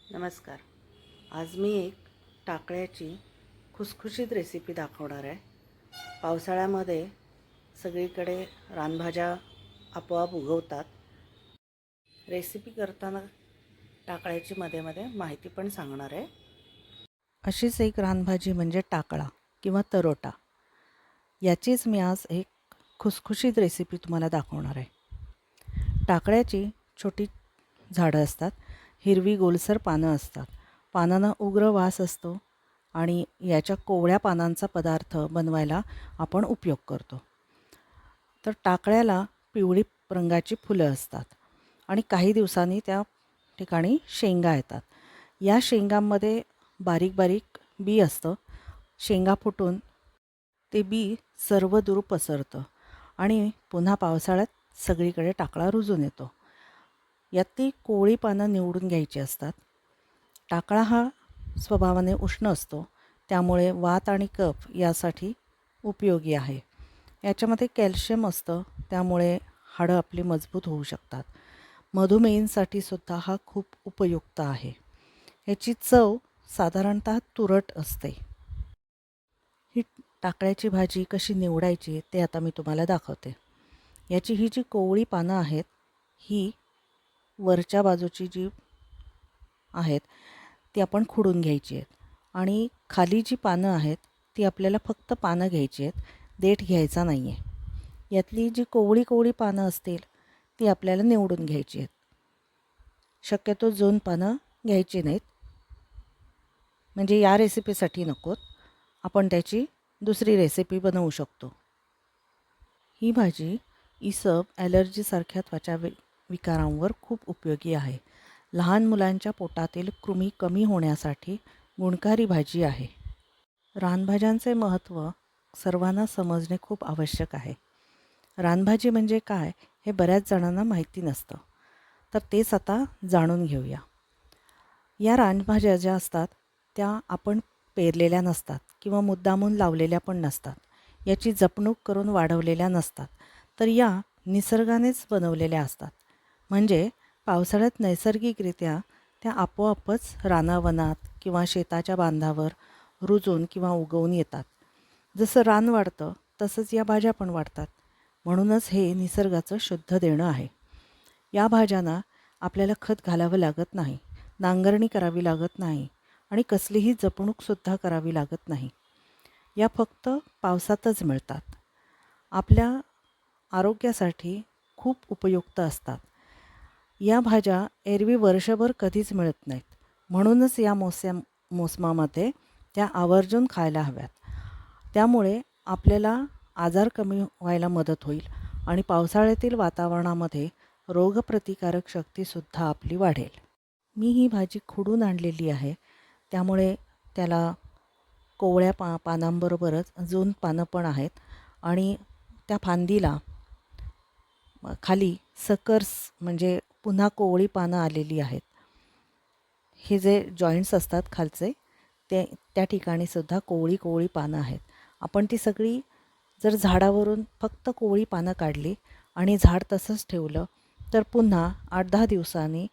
नमस्कार. आज मी एक टाकळ्याची खुसखुशीत रेसिपी दाखवणार आहे. पावसाळ्यामध्ये सगळीकडे रानभाज्या आपोआप उगवतात. रेसिपी करताना टाकळ्याची मध्ये मध्ये माहिती पण सांगणार आहे. अशीच एक रानभाजी म्हणजे टाकळा किंवा तरोटा. याचीच मी आज एक खुसखुशीत रेसिपी तुम्हाला दाखवणार आहे. टाकळ्याची छोटी झाडं असतात, हिरवी गोलसर पानं असतात. पानांना उग्र वास असतो आणि याच्या कोवळ्या पानांचा पदार्थ बनवायला आपण उपयोग करतो. तर टाकळ्याला पिवळी रंगाची फुलं असतात आणि काही दिवसांनी त्या ठिकाणी शेंगा येतात. या शेंगांमध्ये बारीक बारीक बी असतं. शेंगा फुटून ते बी सर्व दूर पसरतं आणि पुन्हा पावसाळ्यात सगळीकडे टाकळा रुजून येतो. यातली कोवळी पानं निवडून घ्यायची असतात. टाकळा हा स्वभावाने उष्ण असतो, त्यामुळे वात आणि कफ यासाठी उपयोगी आहे. याच्यामध्ये कॅल्शियम असतं, त्यामुळे हाडं आपली मजबूत होऊ शकतात. मधुमेहींसाठी सुद्धा हा खूप उपयुक्त आहे. याची चव साधारणतः तुरट असते. ही टाकळ्याची भाजी कशी निवडायची ते आता मी तुम्हाला दाखवते. याची ही जी कोवळी पानं आहेत, ही वरच्या बाजूची जी आहेत ती आपण खुडून घ्यायची आहेत आणि खाली जी पानं आहेत ती आपल्याला फक्त पानं घ्यायची आहेत, देठ घ्यायचा नाही आहे. यातली जी कोवळी कोवळी पानं असतील ती आपल्याला निवडून घ्यायची आहेत. शक्यतो जोन पानं घ्यायची नाहीत, म्हणजे या रेसिपीसाठी नकोत. आपण त्याची दुसरी रेसिपी बनवू शकतो. ही भाजी इसब ॲलर्जीसारख्या त्वचा विकारांवर खूप उपयोगी आहे. लहान मुलांच्या पोटातील कृमी कमी होण्यासाठी गुणकारी भाजी आहे. रानभाज्यांचे महत्त्व सर्वांना समजणे खूप आवश्यक आहे. रानभाजी म्हणजे काय हे बऱ्याच जणांना माहिती नसतं, तर तेच आता जाणून घेऊया. या रानभाज्या ज्या असतात त्या आपण पेरलेल्या नसतात किंवा मुद्दामून लावलेल्या पण नसतात. याची जपणूक करून वाढवलेल्या नसतात, तर या निसर्गानेच बनवलेल्या असतात. म्हणजे पावसाळ्यात नैसर्गिकरित्या त्या आपोआपच रानावनात किंवा शेताच्या बांधावर रुजून किंवा उगवून येतात. जसं रान वाढतं तसंच या भाज्या पण वाढतात. म्हणूनच हे निसर्गाचं शुद्ध देणं आहे. या भाज्यांना आपल्याला खत घालावं लागत नाही, नांगरणी करावी लागत नाही आणि कसलीही जपणूकसुद्धा करावी लागत नाही. या फक्त पावसातच मिळतात. आपल्या आरोग्यासाठी खूप उपयुक्त असतात. या भाज्या एरवी वर्षभर कधीच मिळत नाहीत, म्हणूनच या मोसमामध्ये त्या आवर्जून खायला हव्यात. त्यामुळे आपल्याला आजार कमी व्हायला मदत होईल आणि पावसाळ्यातील वातावरणामध्ये रोगप्रतिकारक शक्तीसुद्धा आपली वाढेल. मी ही भाजी खुडून आणलेली आहे, त्यामुळे त्याला कोवळ्या पानांबरोबरच जून पानं पण आहेत आणि त्या फांदीला खाली सकर्स म्हणजे पुन्हा कोवळी पानं आलेली आहेत. हे जे जॉईंट्स असतात खालचे त्या ठिकाणी सुद्धा कोवळी कोवळी पानं आहेत. आपण ती सगळी जर झाडावरून फक्त कोवळी पानं काढली आणि झाड तसंच ठेवलं तर पुन्हा 8-10 दिवसांनी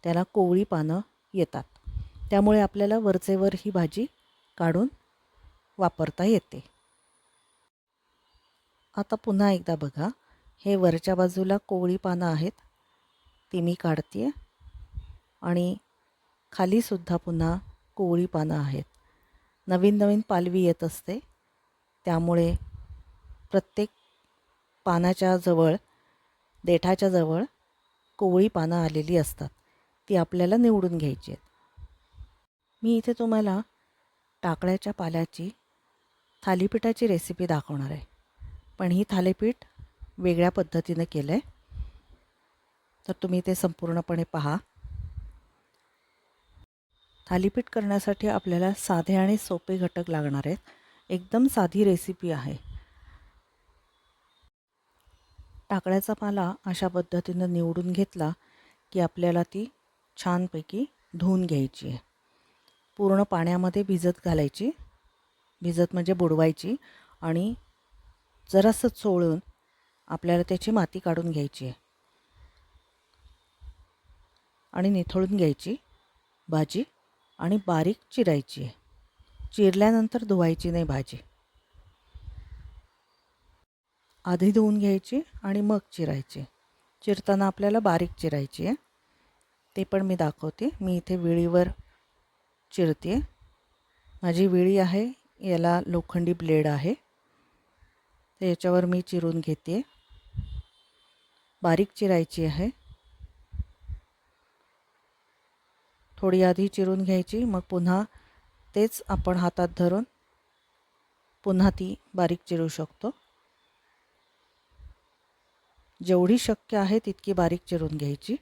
त्याला कोवळी पानं येतात. त्यामुळे आपल्याला वरचेवर ही भाजी काढून वापरता येते. आता पुन्हा एकदा बघा, हे वरच्या बाजूला कोवळी पानं आहेत, ती मी काढते आहे आणि खालीसुद्धा पुन्हा कोवळी पानं आहेत. नवीन नवीन पालवी येत असते, त्यामुळे प्रत्येक पानाच्या जवळ, देठाच्या जवळ कोवळी पानं आलेली असतात. ती आपल्याला निवडून घ्यायची आहेत. मी इथे तुम्हाला टाकळ्याच्या पाल्याची थालीपीठाची रेसिपी दाखवणार आहे, पण ही थालीपीठ वेगळ्या पद्धतीनं केलं आहे, तर तुम्ही ते संपूर्णपणे पहा. थालीपीठ करण्यासाठी आपल्याला साधे आणि सोपे घटक लागणार आहेत. एकदम साधी रेसिपी आहे. टाकळ्याचा पाला अशा पद्धतीनं निवडून घेतला की आपल्याला ती छानपैकी धुवून घ्यायची आहे. पूर्ण पाण्यामध्ये भिजत घालायची, भिजत म्हणजे बुडवायची आणि जरासं चोळून आपल्याला त्याची माती काढून घ्यायची आहे आणि निथळून घ्यायची. भाजी आणि बारीक चिरायची आहे. चिरल्यानंतर धुवायची नाही भाजी. आधी धुवून घ्यायची आणि मग चिरायची. चिरताना आपल्याला बारीक चिरायची आहे. ते पण मी दाखवते. मी इथे विळीवर चिरते. माझी विळी आहे, याला लोखंडी ब्लेड आहे, तर याच्यावर मी चिरून घेते. बारीक चिरायची आहे. थोडी आधी चिरून घ्यायची, मग पुन्हा तेच आपण हातात धरून पुन्हा ती बारीक चिरू शकतो. जेवढी शक्य आहे तितकी बारीक चिरून घ्यायची.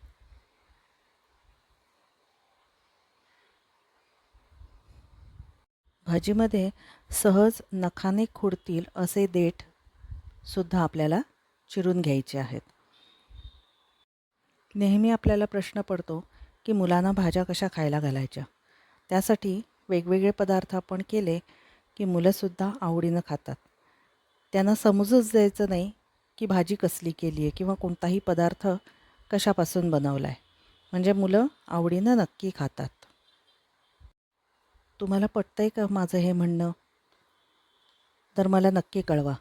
भाजीमध्ये सहज नखाने खुडतील असे देठ सुद्धा आपल्याला चिरून घ्यायचे आहेत. नेहमी आपल्याला प्रश्न पडतो की मुलांना भाज्या कशा खायला घालायच्या. त्यासाठी वेगवेगळे पदार्थ आपण केले की मुलंसुद्धा आवडीनं खातात. त्यांना समजूच द्यायचं नाही की भाजी कसली केली आहे किंवा कोणताही पदार्थ कशापासून बनवला आहे. म्हणजे मुलं आवडीनं नक्की खातात. तुम्हाला पटतंय का माझं हे म्हणणं? तर मला नक्की कळवा.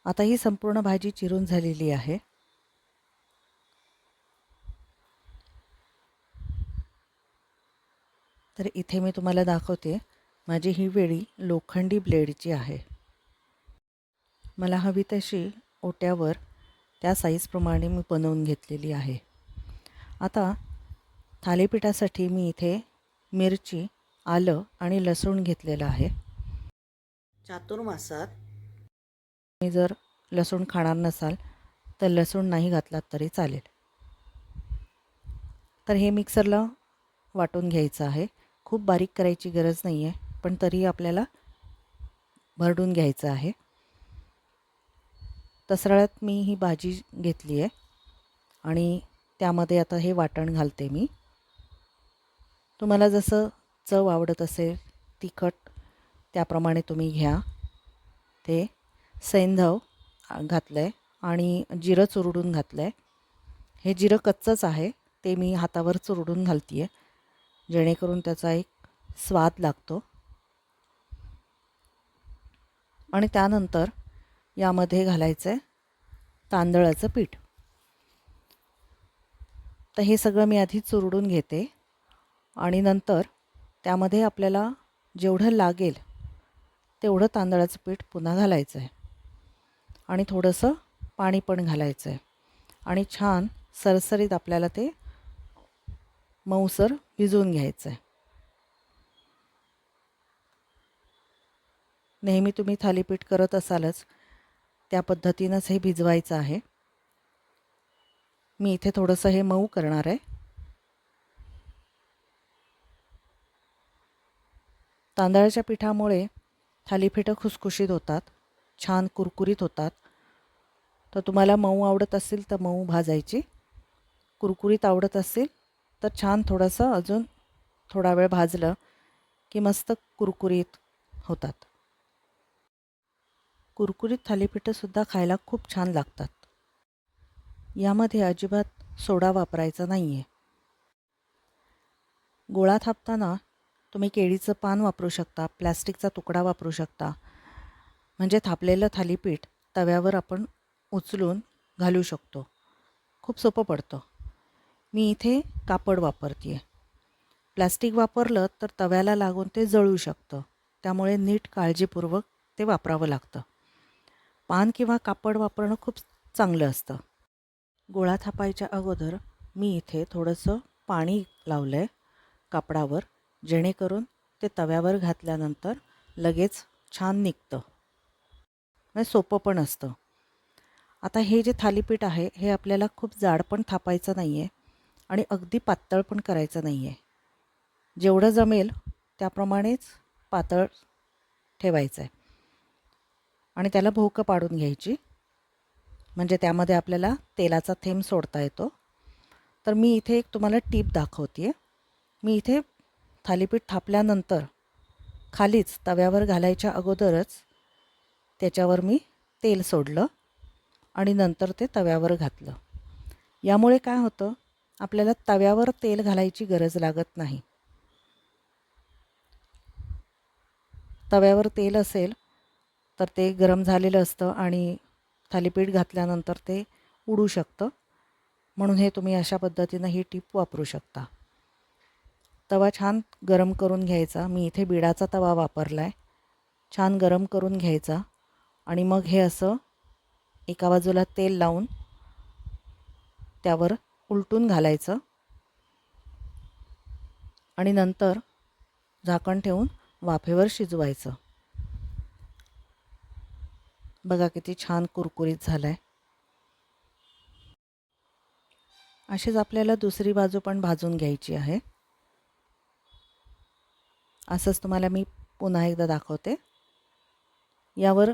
आता ही संपूर्ण भाजी चिरून झालेली आहे. तर इथे मी तुम्हाला दाखवते. माझी ही वेळी लोखंडी ब्लेडची आहे. मला हवी तशी ओट्यावर त्या साईजप्रमाणे मी बनवून घेतलेली आहे. आता थालीपीठासाठी मी इथे मिरची, आलं आणि लसूण घेतलेलं आहे. चातुर्मासात तुम्ही जर लसूण खाणार नसाल तर लसूण नाही घातलात तरी चालेल. तर हे मिक्सरला वाटून घ्यायचं आहे. खूप बारीक करायची गरज नाही आहे, पण तरी आपल्याला भरडून घ्यायचं आहे. तसराळ्यात मी ही भाजी घेतली आहे आणि त्यामध्ये आता हे वाटण घालते मी. तुम्हाला जसं चव आवडत असेल तिखट त्याप्रमाणे तुम्ही घ्या. ते सैंधव घातलं आहे आणि जिरं चुरडून घातलं आहे. हे जिरं कच्चंच आहे, ते मी हातावर चुरडून घालते आहे जेणेकरून त्याचा एक स्वाद लागतो. आणि त्यानंतर यामध्ये घालायचं आहे तांदळाचं पीठ. तर हे सगळं मी आधी चुरडून घेते आणि नंतर त्यामध्ये आपल्याला जेवढं लागेल तेवढं तांदळाचं पीठ पुन्हा घालायचं आहे आणि थोडंसं पाणी पण घालायचं आहे आणि छान सरसरीत आपल्याला ते मऊसर भिजवून घ्यायचं आहे. नेहमी तुम्ही थालीपीठ करत असालच त्या पद्धतीनंच हे भिजवायचं आहे. मी इथे थोडंसं हे मऊ करणार आहे. तांदळाच्या पिठामुळे थालीपीठं खुसखुशीत होतात, छान कुरकुरीत होतात. तर तुम्हाला मऊ आवडत असेल तर मऊ भाजायची, कुरकुरीत आवडत असेल तर छान थोडंसं अजून थोडा वेळ भाजलं की मस्त कुरकुरीत होतात. कुरकुरीत थालीपीठंसुद्धा खायला खूप छान लागतात. यामध्ये अजिबात सोडा वापरायचा नाही आहे. गोळा थापताना तुम्ही केळीचं पान वापरू शकता, प्लॅस्टिकचा तुकडा वापरू शकता. म्हणजे थापलेलं थालीपीठ तव्यावर आपण उचलून घालू शकतो. खूप सोपं पडतं. मी इथे कापड वापरते आहे. प्लॅस्टिक वापरलं तर तव्याला लागून ते जळू शकतं, त्यामुळे नीट काळजीपूर्वक ते वापरावं लागतं. पान किंवा कापड वापरणं खूप चांगलं असतं. गोळा थापायच्या अगोदर मी इथे थोडंसं पाणी लावलं आहे कापडावर, जेणेकरून ते तव्यावर घातल्यानंतर लगेच छान निघतं, म्हणजे सोपं पण असतं. आता हे जे थालीपीठ आहे हे आपल्याला खूप जाड पण थापायचं नाही आहे आणि अगदी पातळ पण करायचं नाही आहे. जेवढं जमेल त्याप्रमाणेच पातळ ठेवायचं आहे आणि त्याला भोकं पाडून घ्यायची, म्हणजे त्यामध्ये आपल्याला तेलाचा थेंब सोडता येतो. तर मी इथे एक तुम्हाला टीप दाखवते आहे. मी इथे थालीपीठ थापल्यानंतर खालीच तव्यावर घालायच्या अगोदरच त्याच्यावर मी तेल सोडलं आणि नंतर ते तव्यावर घातलं. यामुळे काय होतं, आपल्याला तव्यावर तेल घालायची गरज लागत नाही. तव्यावर तेल असेल तर ते गरम झालेलं असतं आणि थालीपीठ घातल्यानंतर ते उडू शकतं. म्हणून हे तुम्ही अशा पद्धतीनं ही टीप वापरू शकता. तवा छान गरम करून घ्यायचा. मी इथे बिडाचा तवा वापरला आहे. छान गरम करून घ्यायचा आणि मग हे असं एका बाजूला तेल लावून त्यावर उलटून घालायचं आणि नंतर झाकण ठेवून वाफेवर शिजवायचं. बघा किती छान कुरकुरीत झालं आहे. अशीच आपल्याला दुसरी बाजू पण भाजून घ्यायची आहे. असंच तुम्हाला मी पुन्हा एकदा दाखवते. यावर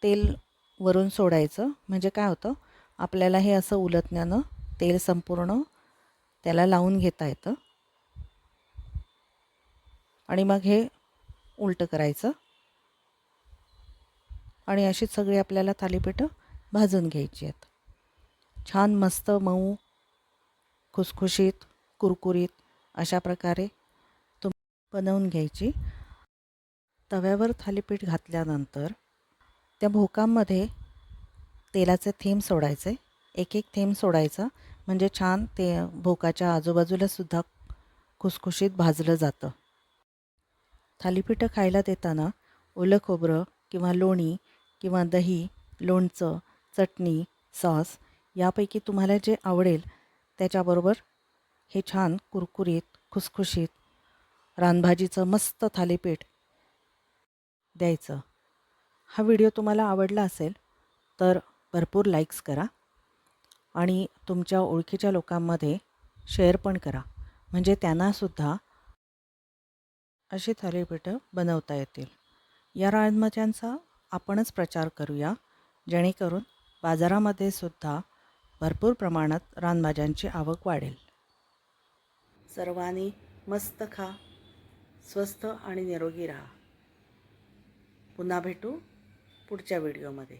तेल वरून सोडायचं म्हणजे काय होतं, आपल्याला हे असं उलटण्यानं तेल संपूर्ण त्याला लावून घेता येतं. आणि मग हे उलटं करायचं आणि अशीच सगळी आपल्याला थालीपीठं भाजून घ्यायची आहेत. छान मस्त मऊ खुसखुशीत कुरकुरीत अशा प्रकारे बनवून घ्यायची. तव्यावर थालीपीठ घातल्यानंतर त्या भोकांमध्ये तेलाचे थेंब सोडायचे. एक एक थेंब सोडायचा म्हणजे छान ते भोकाच्या आजूबाजूला सुद्धा खुसखुशीत भाजलं जातं. थालीपीठं खायला देताना ओलं खोबरं किंवा लोणी किंवा दही, लोणचं, चटणी, सॉस यापैकी तुम्हाला जे आवडेल त्याच्याबरोबर हे छान कुरकुरीत खुसखुशीत रानभाजीचं मस्त थालीपीठ द्यायचं. हा व्हिडिओ तुम्हाला आवडला असेल तर भरपूर लाईक्स करा आणि तुमच्या ओळखीच्या लोकांमध्ये शेअर पण करा म्हणजे त्यांनासुद्धा अशी थालीपीठं बनवता येतील. या रानभाज्यांचा आपणच प्रचार करूया जेणेकरून बाजारामध्ये सुद्धा भरपूर प्रमाणात रानभाज्यांची आवक वाढेल. सर्वांनी मस्त खा, स्वस्थ आणि निरोगी राहा. पुन्हा भेटू पुढच्या व्हिडिओमध्ये.